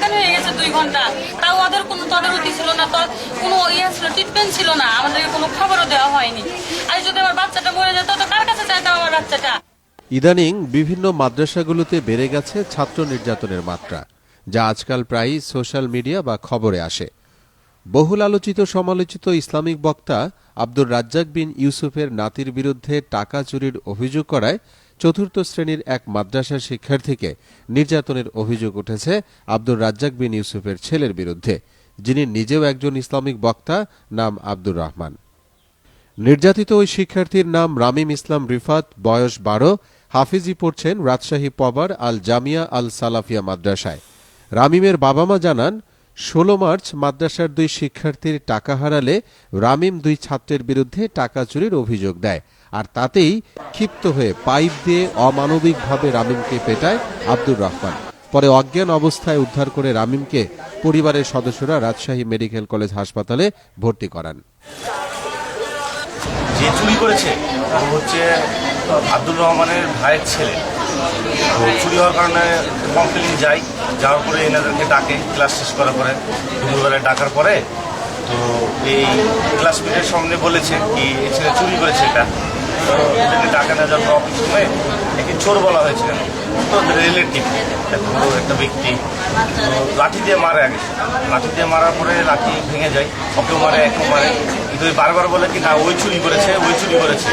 অজ্ঞান হয়ে গেছে 2 ঘন্টা, তাও ওদের কোনো তদারকি ছিল না, কোনো ছিল ট্রিটমেন্ট ছিল না, আমাদেরকে কোনো খবরও দেওয়া হয়নি। আর যদি আমার বাচ্চাটা মরে যেত তো কার কাছে চাইতাম আমার বাচ্চাটা। ইদানিং বিভিন্ন মাদ্রাসাগুলোতে বেড়ে গেছে ছাত্র নির্যাতনের মাত্রা, যা আজকাল প্রায়ই সোশ্যাল মিডিয়া বা খবরে আসে। বহুল আলোচিত সমালোচিত ইসলামিক বক্তা আব্দুর রাজ্জাক বিন ইউসুফের নাতির বিরুদ্ধে টাকা চুরির অভিযোগ করায় 4th শ্রেণীর এক মাদ্রাসার শিক্ষার্থীকে নির্যাতনের অভিযোগ উঠেছে আব্দুর রাজ্জাক বিন ইউসুফের ছেলের বিরুদ্ধে, যিনি নিজেও একজন ইসলামিক বক্তা, নাম আব্দুর রহমান। নির্যাতিত ওই শিক্ষার্থীর নাম রামিম ইসলাম রিফাত, বয়স 12, হাফিজি পড়ছেন রাজশাহী পবার আল জামিয়া আল সালাফিয়া মাদ্রাসায়। রামিমের বাবা মা জানান, 16 মার্চ মাদ্রাসার 2 শিক্ষার্থীর টাকা হারালে রামিম 2 ছাত্রের বিরুদ্ধে টাকা চুরির অভিযোগ দেয়, আর তাতেই ক্ষিপ্ত হয়ে পাইপ দিয়ে অমানবিকভাবে রামিমকে পেটায় আব্দুর রহমান। পরে অজ্ঞান অবস্থায় উদ্ধার করে রামিমকে পরিবারের সদস্যরা রাজশাহী মেডিকেল কলেজ হাসপাতালে ভর্তি করান। যে চুরি করেছে হচ্ছে আব্দুর রহমানের ভাইয়ের ছেলে। চুরি হওয়ার কারণে কমপ্লেন যাওয়ার পরে এনাদেরকে ডাকে, ক্লাস শেষ করার পরে দুপুরবেলায় ডাকার পরে তো এই ক্লাসমেটের সামনে বলেছে কি এই ছেলে চুরি করেছে এটা। তো এটাকে ডাকা না যাওয়ার অফিস সময় একে চোর বলা হয়েছিল। তো রিলেটিভ একটা ব্যক্তি লাঠি দিয়ে মারে, আগে লাঠি দিয়ে মারার পরে লাঠি ভেঙে যায়, ওকেও মারে একেও মারে। কিন্তু বারবার বলে কি না ওই চুরি করেছে, ওই চুরি করেছে।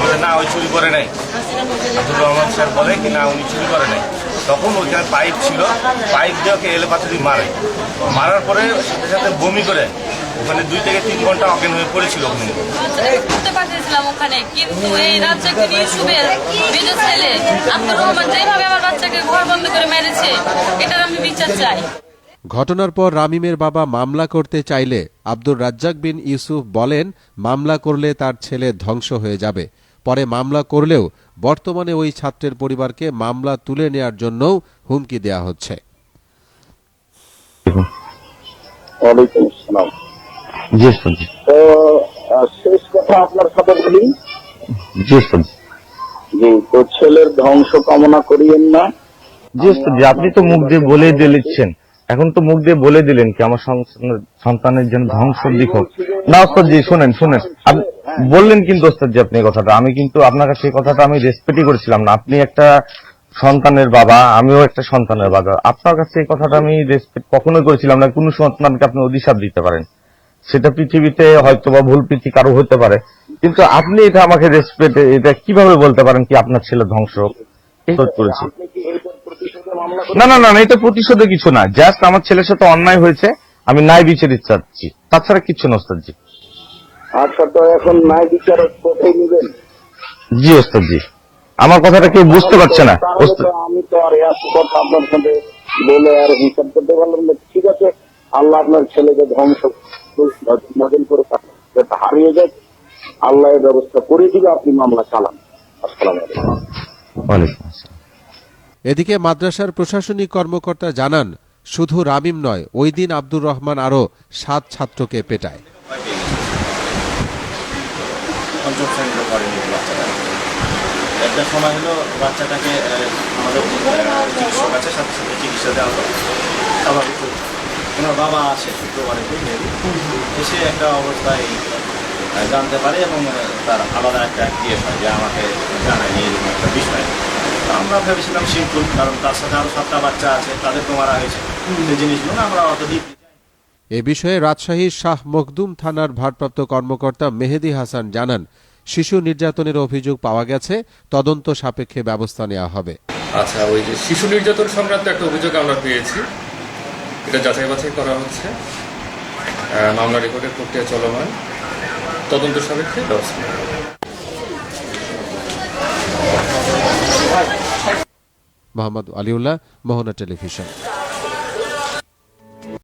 বলে না ওই চুরি করে নাই। আব্দুর রহমান স্যার বলে কি না উনি চুরি করে নাই। তখন ওইখানে পাইপ ছিল, পাইপ দিয়ে ওকে এলে পাথর দিয়ে মারে। মারার পরে সাথে সাথে বমি করে ওখানে 2 থেকে 3 ঘন্টা অজ্ঞান হয়ে পড়েছিল ওখানে। করতে পারতেছিলাম ওখানে, কিন্তু এই রাজ্জাক বিন ইউসুফের মেজো ছেলে আব্দুর রহমান যেভাবে আমার বাচ্চাকে ঘর বন্ধ করে মেরেছে, এটার আমি বিচার চাই। ঘটনার পর রামিমের বাবা মামলা করতে চাইলে আব্দুর রাজ্জাক বিন ইউসুফ বলেন, মামলা করলে তার ছেলে ধ্বংস হয়ে যাবে। পরে মামলা করলেও বর্তমানে ওই ছাত্রের পরিবারকে মামলা তুলে নেয়ার জন্যও হুমকি দেয়া হচ্ছে। শেষ কথা আপনার সাথে বলি, তো ছেলের ধ্বংস কামনা করিয়েন না। আপনি তো মুখ দিয়ে বলে দিচ্ছেন, এখন তো মুখ দিয়ে বলে দিলেন কি আমার সন্তানের যেন ধ্বংসের দিক হোক না। ওস্তাদজি শুনেন, আপনি বললেন কিন্তু ওস্তাদজি আপনি কথাটা, আমি কিন্তু আপনার কাছে এই কথাটা আমি রেসপেক্টই করেছিলাম না। আপনি একটা সন্তানের বাবা, আমিও একটা সন্তানের বাবা, আপনার কাছে এই কথাটা আমি রেসপেক্ট কখনোই করেছিলাম না। কোন সন্তানকে আপনি অভিশাপ দিতে পারেন, সেটা পৃথিবীতে হয়তো বা ভুল প্রীতি কারো হতে পারে, কিন্তু আপনি এটা আমাকে রেসপেক্ট এটা কিভাবে বলতে পারেন কি আপনার ছেলে ধ্বংস করেছে? না না না, এটা প্রতিশোধে কিছু না, জাস্ট আমার ছেলের সাথে অন্যায় হয়েছে, আমি ন্যায় বিচার চাচ্ছি, তাছাড়া কিচ্ছু না ওস্তাদজি। আচ্ছা, তো এখন ন্যায় বিচার কোথায় নেবেন? জি ওস্তাদজি, আমার কথাটা কেউ বুঝতে পারছে না। আমি তো আর এত কথা আপনার সাথে বলে আর হিসাব করতে পারলাম না। ঠিক আছে, আল্লাহ আপনার ছেলেকে ধ্বংস মডেল করে যাতে হারিয়ে যায়, আল্লাহ এর ব্যবস্থা করে দিবে, আপনি মামলা চালান। আসসালামু আলাইকুম। ওয়ালাইকুম আসসালাম। এদিকে মাদ্রাসার প্রশাসনিক কর্মকর্তা জানান, শুধু রামিম নয়, ওই দিন আব্দুর রহমান আরও 7 ছাত্রকে পেটায়। একটা সময় হলো বাচ্চাটাকে আমাদের চিকিৎসক আছে, সাথে সাথে চিকিৎসা দেওয়া হয়। স্বাভাবিক ওনার বাবা আসে শুক্রবারে, এসে একটা অবস্থায় জানতে পারে এবং তার আলাদা একটা কেস হয় যে আমাকে জানায়নি, এরকম একটা বিষয়। আমরা ভেবেছিলাম সিম্পল, কারণ তার সাথে আরো 7টা বাচ্চা আছে, তাদেরকে মারা হয়েছে, এই জিনিসগুলো আমরা অত ডিপ। এ বিষয়ে রাজশাহীর শাহ মখদুম থানার ভারপ্রাপ্ত কর্মকর্তা মেহেদী হাসান জানান, শিশু নির্যাতনের অভিযোগ পাওয়া গেছে, তদন্ত সাপেক্ষে ব্যবস্থা নেওয়া হবে। আচ্ছা, ওই যে শিশু নির্যাতন সংক্রান্ত একটা অভিযোগ আমরা পেয়েছি, এটা যাচাই বাছাই করা হচ্ছে, মামলা রেকর্ডের প্রক্রিয়া চলমান, তদন্ত সাপেক্ষে ব্যবস্থা নেওয়া হবে। মোহাম্মদ আলিউল্লাহ, মোহনা টেলিভিশন।